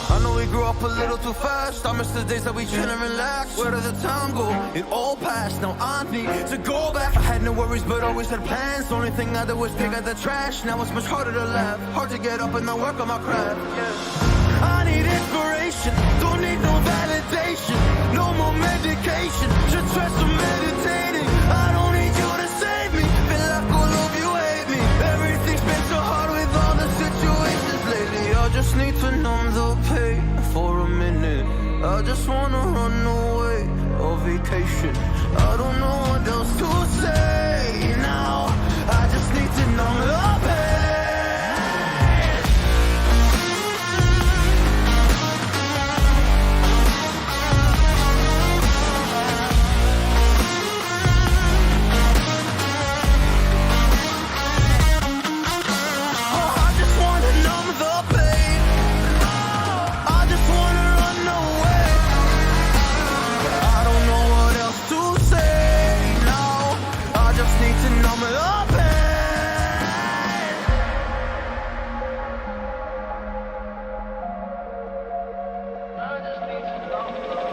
I know we grew up a little too fast. I miss the days that we chill and relax. Where did the time go? It all passed. Now I need to go back. I had no worries but always had plans. The only thing I did was pick at the trash. Now it's much harder to laugh, hard to get up and then work on my craft. I need inspiration, don't need no validation. No more medication, just try some meditating. I don't need you to save me, feel like all of you hate me. Everything's been so hard with all the situations lately. I just need to numb the pain for a minute. I just wanna run away on vacation. I don't know what else to say now. I just need to numb the pain.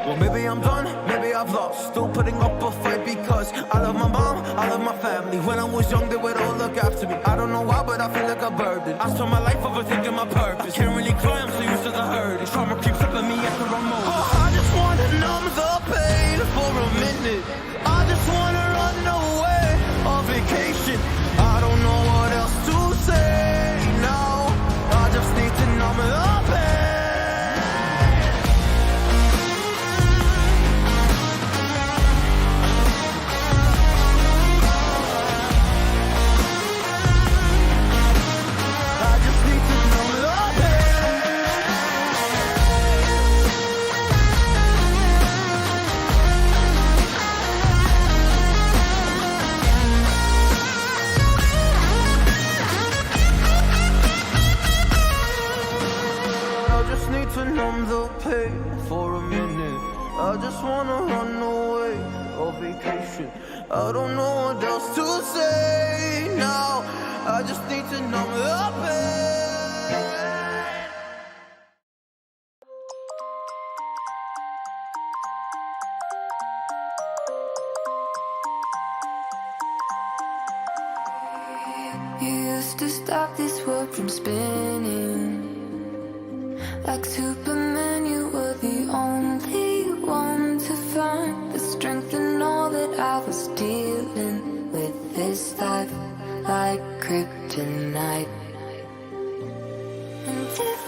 Well, maybe I'm done, maybe I've lost. Still putting up a fight because I love my mom, I love my family. When I was young, they would all look after me. I don't know why, but I feel like a burden. I spend my life overthinking my purpose. Can't really cry, I'm so used to the hurt. Trauma keeps up at me after I'm older. Oh, I just wanna numb the pain for a minute. I just wanna run away on vacation. I don't know what else to say now. I just need to numb the pain. To numb the pain for a minute. I just wanna run away on vacation. I don't know what else to say now. I just need to numb the pain. You used to stop this world from spinning. Like Superman, you were the only one to find the strength in all that I was dealing with this life, like kryptonite. And if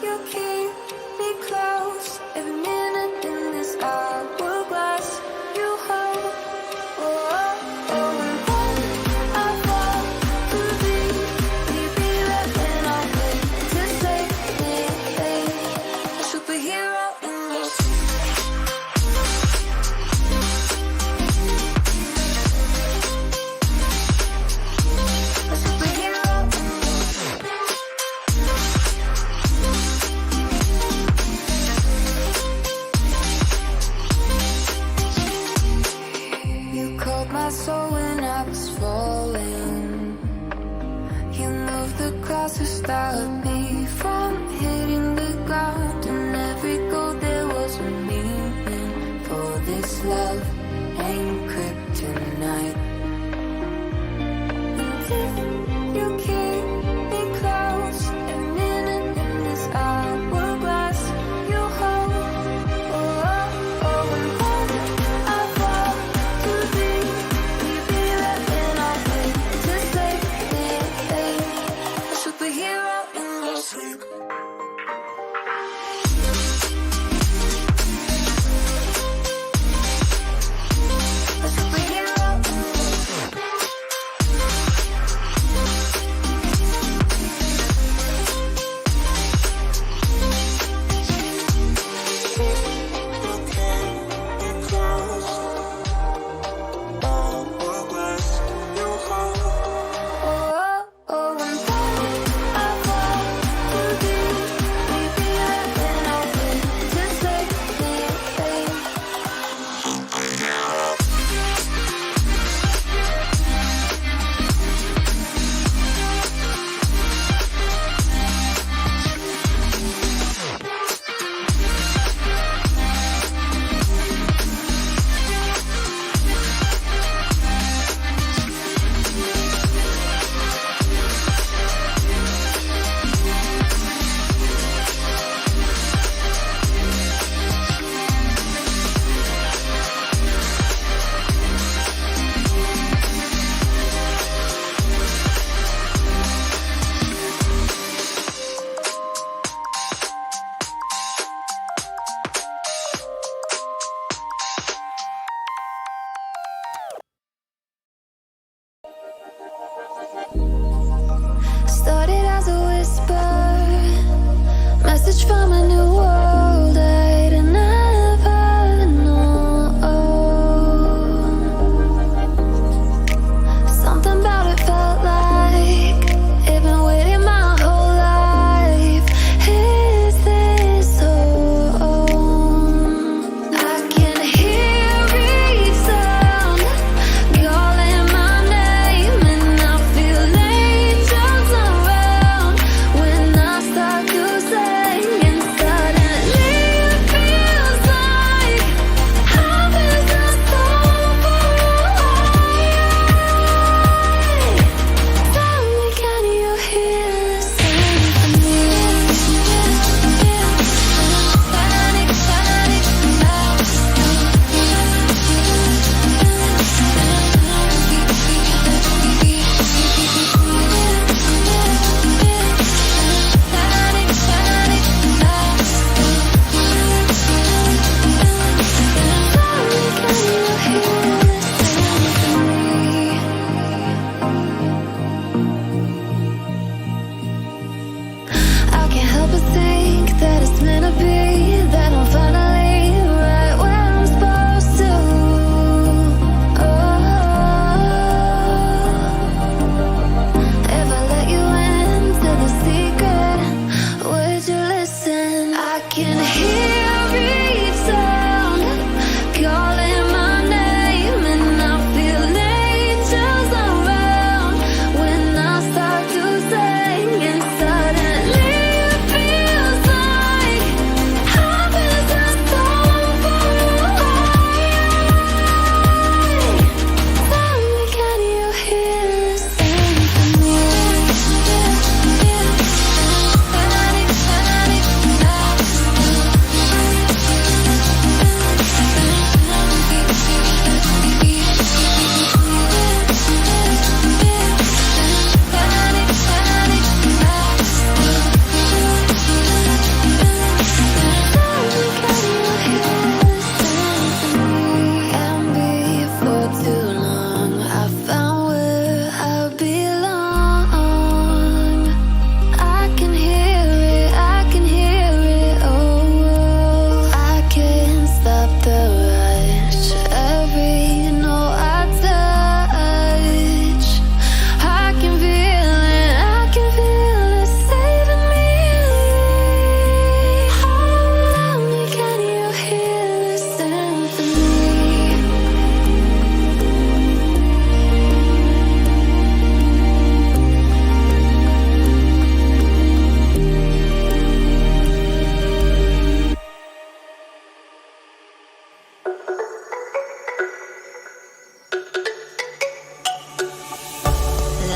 you keep me close, every minute in this hourglass, you hold. Oh, oh, oh, and when I fall to thee, will you be there when I wait to save me? Superhero in your sleep. A superhero in your sleep. You called my soul when I was falling. You moved the clouds to stop me from hitting the ground. And every goal there was a meaning. For this love ain't kryptonite. And if you keep me close, every minute in this hourglass, you hold. Oh, oh, oh, and when I fall to thee, will you be there when I wait to save me? A superhero in your sleep.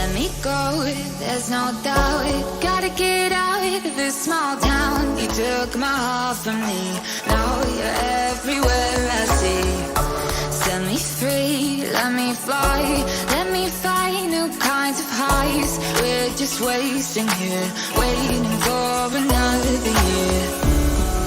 Let me go, there's no doubt. Gotta get out of this small town. You took my heart from me, now you're everywhere I see. Set me free, let me fly. Let me find new kinds of highs. We're just wasting here, waiting for another year.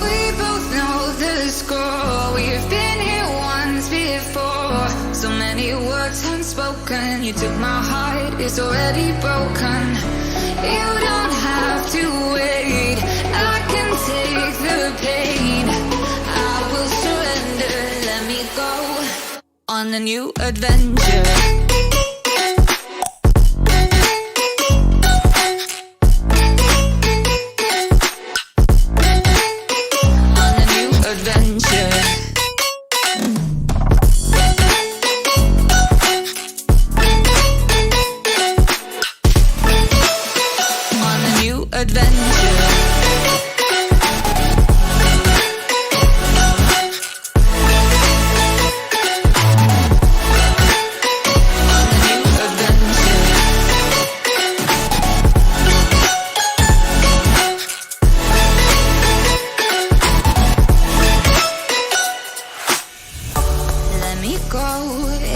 We both know the score. We've been here once before. So many words unspoken. You took my heart, it's already broken. You don't have to wait, I can take the pain. I will surrender, let me go on a new adventure.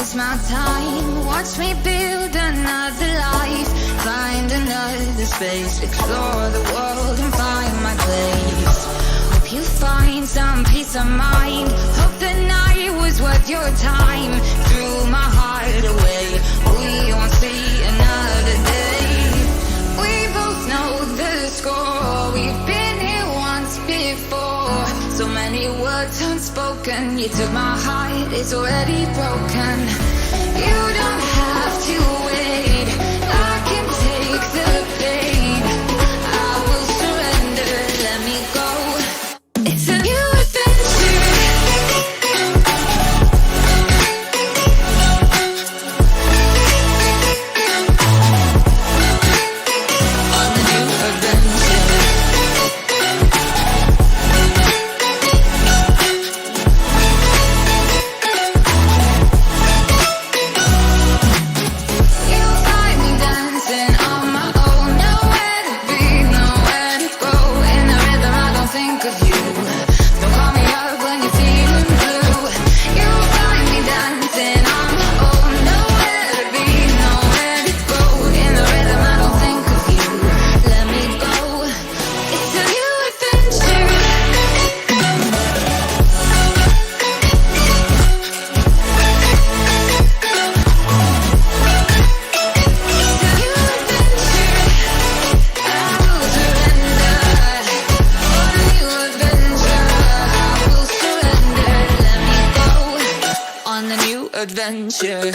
It's my time, watch me build another life. Find another space, explore the world and find my place. Hope you find some peace of mind. Hope the night was worth your time. Threw my heart away, we won't see another day. We both know the score, we've been here once before. So many words unspoken. You took my heart, it's already broken. You don't have to wait, I can take the pain. I will surrender, let me go. It's a new adventure. On a new adventure. Adventure.